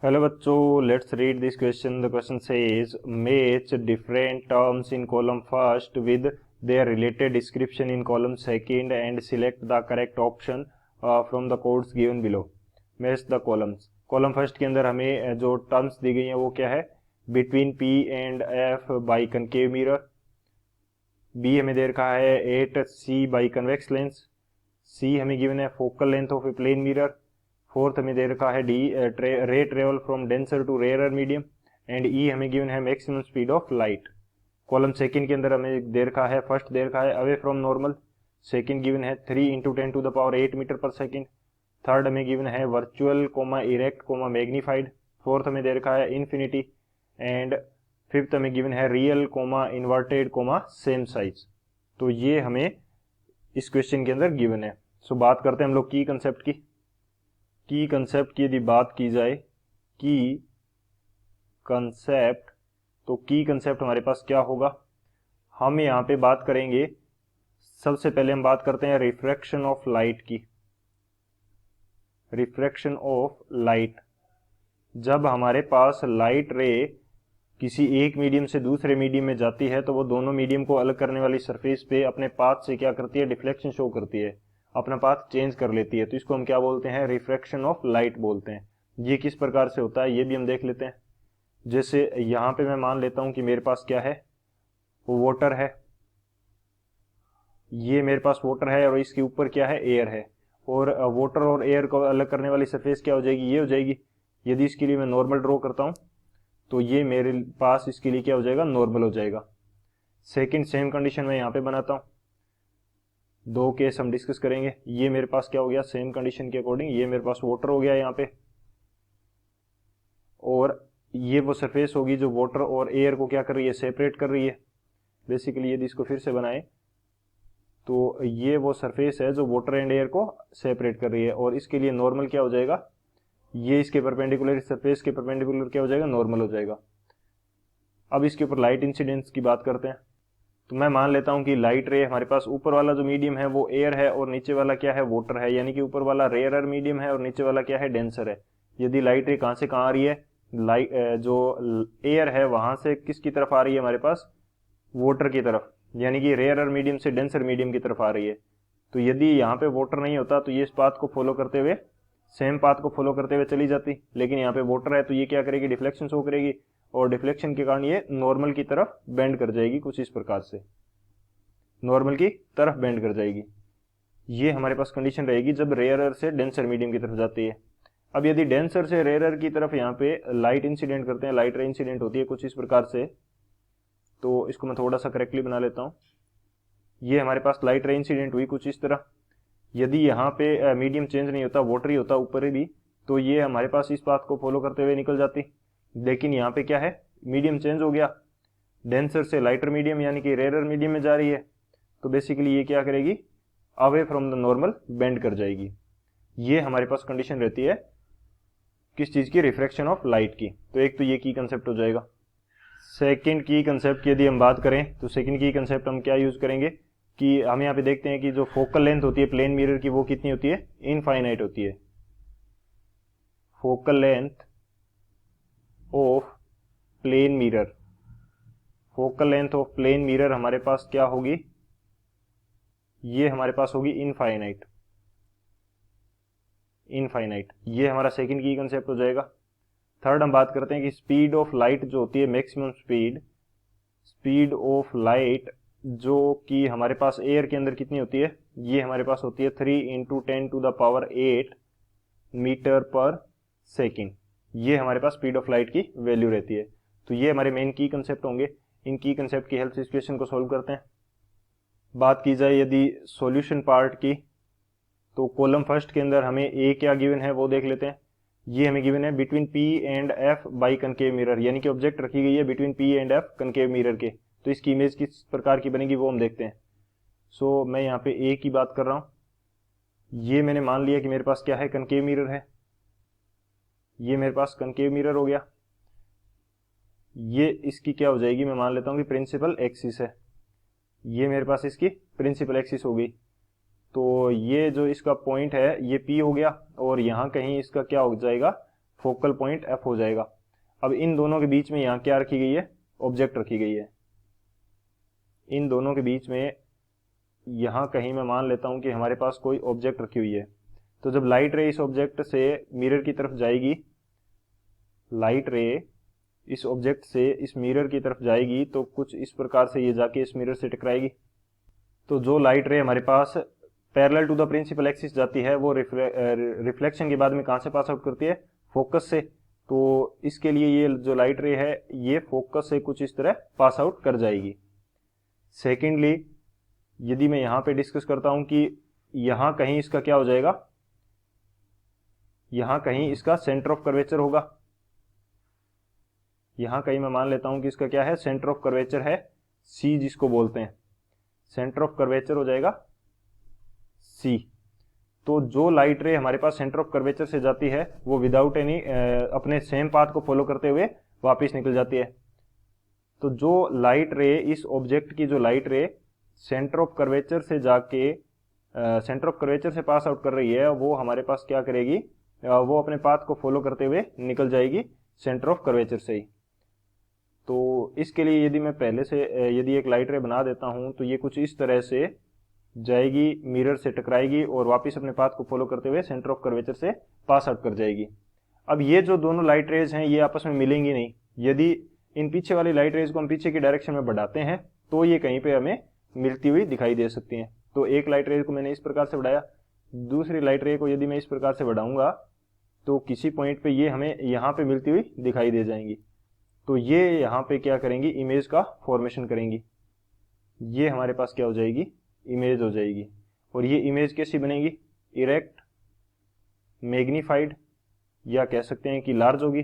Hello बच्चों, let's read this question. The question says match different terms in column first with their related description in column second and select the correct option from the codes given below. Match the columns. Column first के अंदर हमें जो terms दी गई हैं वो क्या है? Between P and F by concave mirror. B हमें दे रखा है 8c बाई कन्वेक्स लेंस. सी हमें गिवन है focal length of a plane mirror. Fourth हमें दे रखा है D ray travel from denser to rarer medium. And E हमें गिवन है maximum speed of light. Column second के अंदर हमें दे रखा है, फर्स्ट दे रखा है away from normal. Second given है 3 × 10⁻⁸ मीटर पर सेकंड. थर्ड हमें गिवन है virtual comma erect comma magnified. Fourth हमें दे रखा है इन्फिनिटी. एंड फिफ्थ हमें गिवन है real comma inverted comma same size. तो ये हमें इस क्वेश्चन के अंदर गिवन है. सो बात करते हैं हम लोग की कंसेप्ट की. की कंसेप्ट की यदि बात की जाए, की कंसेप्ट, तो की कंसेप्ट हमारे पास क्या होगा? हम यहाँ पे बात करेंगे, सबसे पहले हम बात करते हैं रिफ्रैक्शन ऑफ लाइट की. Refraction of light. जब हमारे पास लाइट रे किसी एक मीडियम से दूसरे मीडियम में जाती है तो वो दोनों मीडियम को अलग करने वाली सरफेस पे अपने पाथ से क्या करती है? डिफ्लेक्शन शो करती है, अपना पाथ चेंज कर लेती है. तो इसको हम क्या बोलते हैं? रिफ्रैक्शन ऑफ लाइट बोलते हैं. ये किस प्रकार से होता है ये भी हम देख लेते हैं. जैसे यहां पे मैं मान लेता हूं कि मेरे पास क्या है? वो वाटर है. ये मेरे पास वाटर है और इसके ऊपर क्या है? एयर है. और वाटर और एयर को अलग करने वाली सरफेस क्या हो जाएगी? ये हो जाएगी. यदि इसके लिए मैं नॉर्मल ड्रॉ करता हूं तो ये मेरे पास इसके लिए क्या हो जाएगा? नॉर्मल हो जाएगा. सेकंड सेम कंडीशन में यहां पे बनाता हूं. दो केस हम डिस्कस करेंगे. ये मेरे पास क्या हो गया? सेम कंडीशन के अकॉर्डिंग ये मेरे पास वाटर हो गया यहाँ पे, और ये वो सरफेस होगी जो वाटर और एयर को क्या कर रही है? सेपरेट कर रही है. बेसिकली यदि इसको फिर से बनाए तो ये वो सरफेस है जो वाटर एंड एयर को सेपरेट कर रही है, और इसके लिए नॉर्मल क्या हो जाएगा? ये इसके परपेंडिकुलर, सरफेस के परपेंडिकुलर क्या हो जाएगा? नॉर्मल हो जाएगा. अब इसके ऊपर लाइट इंसिडेंस की बात करते हैं. तो मैं मान लेता हूं कि लाइट रे हमारे पास, ऊपर वाला जो मीडियम है वो एयर है और नीचे वाला क्या है? वाटर है. यानी कि ऊपर वाला रेयरर मीडियम है और नीचे वाला क्या है? डेंसर है. यदि लाइट रे कहां से कहां आ रही है? लाइट जो एयर है वहां से किसकी तरफ आ रही है? हमारे पास वाटर की तरफ, यानी कि रेयरर मीडियम से डेंसर मीडियम की तरफ आ रही है. तो यदि यहाँ पे वाटर नहीं होता तो ये इस पाथ को फॉलो करते हुए, सेम पाथ को फॉलो करते हुए चली जाती. लेकिन यहाँ पे वाटर है तो ये क्या करेगी? डिफ्लेक्शन शो करेगी, और डिफ्लेक्शन के कारण ये नॉर्मल की तरफ बेंड कर जाएगी. कुछ इस प्रकार से नॉर्मल की तरफ बेंड कर जाएगी. ये हमारे पास कंडीशन रहेगी जब रेयरर से डेंसर मीडियम की तरफ जाती है. अब यदि डेंसर से रेयरर की तरफ यहाँ पे लाइट इंसिडेंट करते हैं, लाइट रे इंसिडेंट होती है कुछ इस प्रकार से, तो इसको मैं थोड़ा सा करेक्टली बना लेता हूँ. ये हमारे पास लाइट रे इंसिडेंट हुई कुछ इस तरह. यदि यहाँ पे मीडियम चेंज नहीं होता, वाटर ही होता ऊपर भी, तो ये हमारे पास इस पाथ को फॉलो करते हुए निकल जाती. लेकिन यहाँ पे क्या है? मीडियम चेंज हो गया, डेंसर से लाइटर मीडियम यानी कि रेयरर मीडियम में जा रही है. तो बेसिकली ये क्या करेगी? Away from the normal bend कर जाएगी. ये हमारे पास कंडीशन रहती है किस चीज की? रिफ्रैक्शन ऑफ लाइट की. तो एक तो ये की कंसेप्ट हो जाएगा. सेकंड की कंसेप्ट की यदि हम बात करें तो सेकंड की कंसेप्ट हम क्या यूज करेंगे कि हम यहाँ पे देखते हैं कि जो फोकल लेंथ होती है प्लेन मिरर की वो कितनी होती है? इनफाइनाइट होती है. Focal length of plane mirror, focal length of plane mirror हमारे पास क्या होगी? ये हमारे पास होगी इनफाइनाइट. इनफाइनाइट, ये हमारा सेकंड की कंसेप्ट हो जाएगा. थर्ड हम बात करते हैं कि स्पीड ऑफ लाइट जो होती है, maximum speed, speed of light जो कि हमारे पास एयर के अंदर कितनी होती है? ये हमारे पास होती है 3 × 10⁸ मीटर पर सेकेंड. ये हमारे पास स्पीड ऑफ लाइट की वैल्यू रहती है. तो ये हमारे मेन की कंसेप्ट होंगे. इन की कंसेप्ट की हेल्प से इस क्वेश्चन को सोल्व करते हैं. बात की जाए यदि सॉल्यूशन पार्ट की, तो कॉलम फर्स्ट के अंदर हमें ए क्या गिवन है वो देख लेते हैं. ये हमें गिवन है between P and F by concave mirror, यानी कि ऑब्जेक्ट रखी गई है between P and F concave mirror के. तो इसकी इमेज किस प्रकार की बनेगी वो हम देखते हैं. सो मैं यहाँ पे ए की बात कर रहा हूँ. ये मैंने मान लिया कि मेरे पास क्या है? कनकेव मिरर है. ये मेरे पास कनकेव मिरर हो गया. ये इसकी क्या हो जाएगी? मैं मान लेता हूँ कि प्रिंसिपल एक्सिस है. ये मेरे पास इसकी प्रिंसिपल एक्सिस हो गई. तो ये जो इसका पॉइंट है ये P हो गया, और यहाँ कहीं इसका क्या हो जाएगा? फोकल पॉइंट एफ हो जाएगा। अब इन दोनों के बीच में यहाँ क्या रखी गई है, ऑब्जेक्ट रखी गई है। इन दोनों के बीच में यहाँ कहीं मैं मान लेता हूँ कि हमारे पास कोई ऑब्जेक्ट रखी हुई है। तो जब लाइट रे इस ऑब्जेक्ट से मिरर की तरफ जाएगी, लाइट रे इस ऑब्जेक्ट से इस मिरर की तरफ जाएगी तो कुछ इस प्रकार से ये जाके इस मिरर से टकराएगी। तो जो लाइट रे हमारे पास parallel to the principal axis जाती है वो रिफ्लेक्शन के बाद में कहाँ से पास आउट करती है, फोकस से। तो इसके लिए ये जो लाइट रे है ये फोकस से कुछ इस तरह पास आउट कर जाएगी। सेकेंडली, यदि मैं यहाँ पे डिस्कस करता हूँ कि यहाँ कहीं इसका क्या हो जाएगा, यहाँ कहीं इसका सेंटर ऑफ कर्वेचर होगा। यहाँ कहीं मैं मान लेता हूँ कि इसका क्या है, सेंटर ऑफ कर्वेचर है सी, जिसको बोलते हैं सेंटर ऑफ कर्वेचर हो जाएगा सी। तो जो लाइट रे हमारे पास सेंटर ऑफ कर्वेचर से जाती है वो विदाउट एनी अपने सेम पाथ को फॉलो करते हुए वापस निकल जाती है। तो जो लाइट रे इस ऑब्जेक्ट की जो लाइट रे सेंटर ऑफ कर्वेचर से जाके सेंटर ऑफ कर्वेचर से पास आउट कर रही है वो हमारे पास क्या करेगी, वो अपने पाथ को फॉलो करते हुए निकल जाएगी सेंटर ऑफ कर्वेचर से ही। तो इसके लिए यदि मैं पहले से यदि एक लाइट रे बना देता हूं तो ये कुछ इस तरह से जाएगी, मिरर से टकराएगी और वापस अपने पाथ को फॉलो करते हुए सेंटर ऑफ कर्वेचर से पास आउट कर जाएगी। अब ये जो दोनों लाइट रेज हैं ये आपस में मिलेंगी नहीं। यदि इन पीछे वाली लाइट रेज को हम पीछे की डायरेक्शन में बढ़ाते हैं तो ये कहीं पे हमें मिलती हुई दिखाई दे सकती हैं। तो एक लाइट रे को मैंने इस प्रकार से बढ़ाया, दूसरी लाइट रे को यदि मैं इस प्रकार से बढ़ाऊंगा तो किसी पॉइंट पे ये हमें यहाँ पे मिलती हुई दिखाई दे जाएंगी। तो ये यहाँ पे क्या करेंगी, इमेज का फॉर्मेशन करेंगी। ये हमारे पास क्या हो जाएगी, इमेज हो जाएगी। और ये इमेज कैसी बनेगी, इरेक्ट, मैग्नीफाइड, या कह सकते हैं कि लार्ज होगी,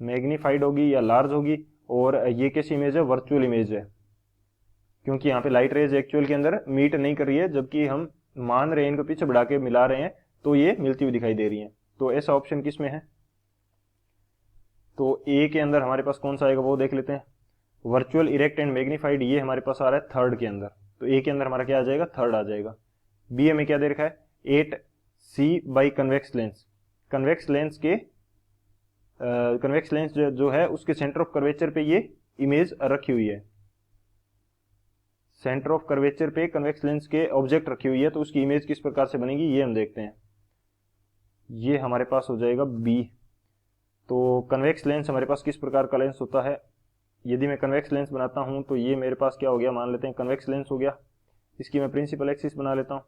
मैग्नीफाइड होगी या लार्ज होगी। और ये कैसी इमेज है, वर्चुअल इमेज है, क्योंकि यहाँ पे लाइट रेज एक्चुअल के अंदर मीट नहीं कर रही है, जबकि हम मान रहे हैं इनको पीछे बढ़ा के मिला रहे हैं तो ये मिलती हुई दिखाई दे रही है। तो ऐसा ऑप्शन किस में है, तो ए के अंदर हमारे पास कौन सा आएगा वो देख लेते हैं। वर्चुअल, इरेक्ट एंड मैग्नीफाइड ये हमारे पास आ रहा है थर्ड के अंदर, तो ए के अंदर हमारा क्या आ जाएगा, थर्ड आ जाएगा। बी में क्या दे रखा है, 8c by convex lens. Convex lens के कन्वेक्स लेंस जो है उसके सेंटर ऑफ कर्वेचर पे ये इमेज रखी हुई है। सेंटर ऑफ कर्वेचर पे कन्वेक्स लेंस के ऑब्जेक्ट रखी हुई है, तो उसकी इमेज किस प्रकार से बनेगी ये हम देखते हैं। ये हमारे पास हो जाएगा बी। तो कन्वेक्स लेंस हमारे पास किस प्रकार का लेंस होता है, यदि मैं कन्वेक्स लेंस बनाता हूं तो ये मेरे पास क्या हो गया, मान लेते हैं कन्वेक्स लेंस हो गया। इसकी मैं प्रिंसिपल एक्सिस बना लेता हूं।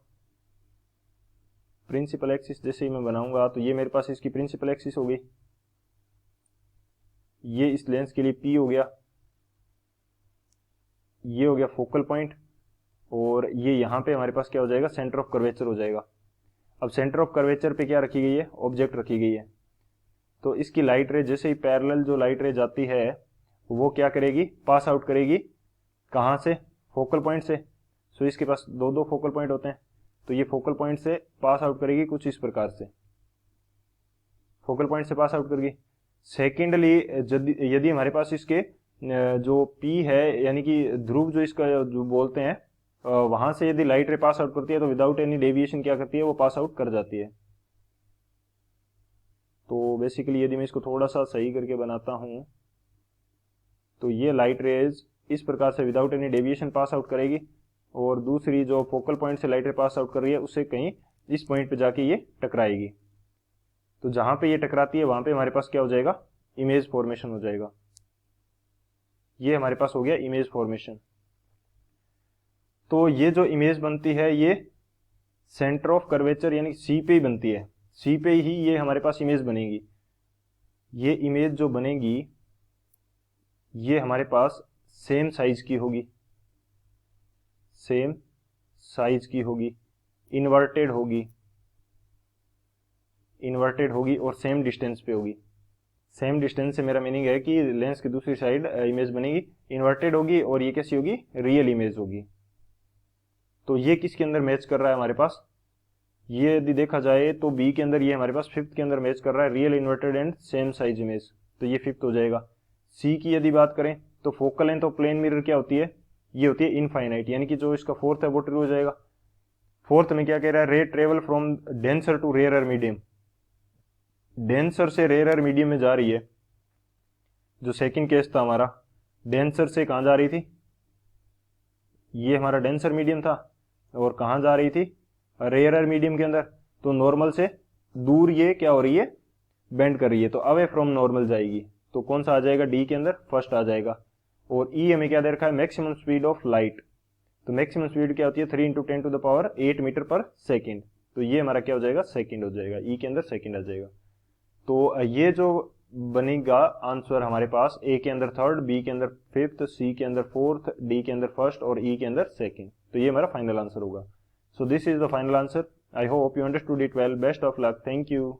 प्रिंसिपल एक्सिस जैसे ही मैं बनाऊंगा तो ये मेरे पास इसकी प्रिंसिपल एक्सिस हो गई। ये इस लेंस के लिए पी हो गया, ये हो गया फोकल पॉइंट, और ये यहाँ पे हमारे पास क्या हो जाएगा, सेंटर ऑफ कर्वेचर हो जाएगा। अब सेंटर ऑफ कर्वेचर पे क्या रखी गई है, ऑब्जेक्ट रखी गई है। तो इसकी लाइट रे जैसे ही पैरेलल जो लाइट रे जाती है वो क्या करेगी, पास आउट करेगी, कहाँ से, फोकल पॉइंट से। सो इसके पास दो दो फोकल पॉइंट होते हैं, तो ये फोकल पॉइंट से पास आउट करेगी कुछ इस प्रकार से, फोकल पॉइंट से पास आउट करेगी। सेकेंडली, यदि हमारे पास इसके जो P है यानी कि ध्रुव जो इसका जो बोलते हैं वहां से यदि लाइट रे पास आउट करती है तो विदाउट एनी डेविएशन क्या करती है, वो पास आउट कर जाती है। तो बेसिकली यदि मैं इसको थोड़ा सा सही करके बनाता हूं तो ये लाइट रेज इस प्रकार से without any deviation pass out करेगी, और दूसरी जो फोकल पॉइंट से लाइट रे पास आउट कर रही है उससे कहीं इस पॉइंट पे जाके ये टकराएगी। तो जहां पे ये टकराती है वहां पे हमारे पास क्या हो जाएगा, इमेज फॉर्मेशन हो जाएगा। ये हमारे पास हो गया इमेज फॉर्मेशन। तो ये जो इमेज बनती है ये सेंटर ऑफ कर्वेचर यानी सी पे ही बनती है, सी पे ही ये हमारे पास इमेज बनेगी। ये इमेज जो बनेगी ये हमारे पास सेम साइज की होगी, सेम साइज की होगी, इन्वर्टेड होगी, इन्वर्टेड होगी और सेम डिस्टेंस पे होगी। सेम डिस्टेंस से मेरा मीनिंग है कि लेंस की दूसरी साइड इमेज बनेगी, इन्वर्टेड होगी, और ये कैसी होगी, रियल इमेज होगी। तो ये किसके अंदर मैच कर रहा है हमारे पास, ये यदि देखा जाए तो बी के अंदर ये हमारे पास फिफ्थ के अंदर मैच कर रहा है, real inverted and same size image, तो ये फिफ्थ हो जाएगा। सी की यदि बात करें तो focal length of plane mirror क्या होती है, ये होती है इनफाइनाइट, यानी कि जो इसका फोर्थ है वो ट्रू हो जाएगा। फोर्थ में क्या कह रहा है, ray travel from denser to rarer medium, denser से रेयर मीडियम में जा रही है। जो सेकंड केस था हमारा, डेंसर से कहाँ जा रही थी, ये हमारा डेंसर मीडियम था, और कहाँ जा रही थी, रेयर मीडियम के अंदर। तो नॉर्मल से दूर ये क्या हो रही है, बेंड कर रही है, तो अवे फ्रॉम नॉर्मल जाएगी। तो कौन सा आ जाएगा, डी के अंदर फर्स्ट आ जाएगा। और ई हमें क्या दे रखा है, मैक्सिमम स्पीड ऑफ लाइट। तो मैक्सिमम स्पीड क्या होती है, 3 × 10⁸ मीटर पर सेकेंड। तो ये हमारा क्या हो जाएगा, सेकेंड हो जाएगा, ई के अंदर सेकेंड आ जाएगा। तो ये जो बनेगा आंसर हमारे पास, ए के अंदर थर्ड, बी के अंदर फिफ्थ, सी के अंदर फोर्थ, डी के अंदर फर्स्ट और ई के अंदर सेकेंड। तो ये हमारा फाइनल आंसर होगा। So this is the final answer. I hope you understood it well. Best of luck. Thank you.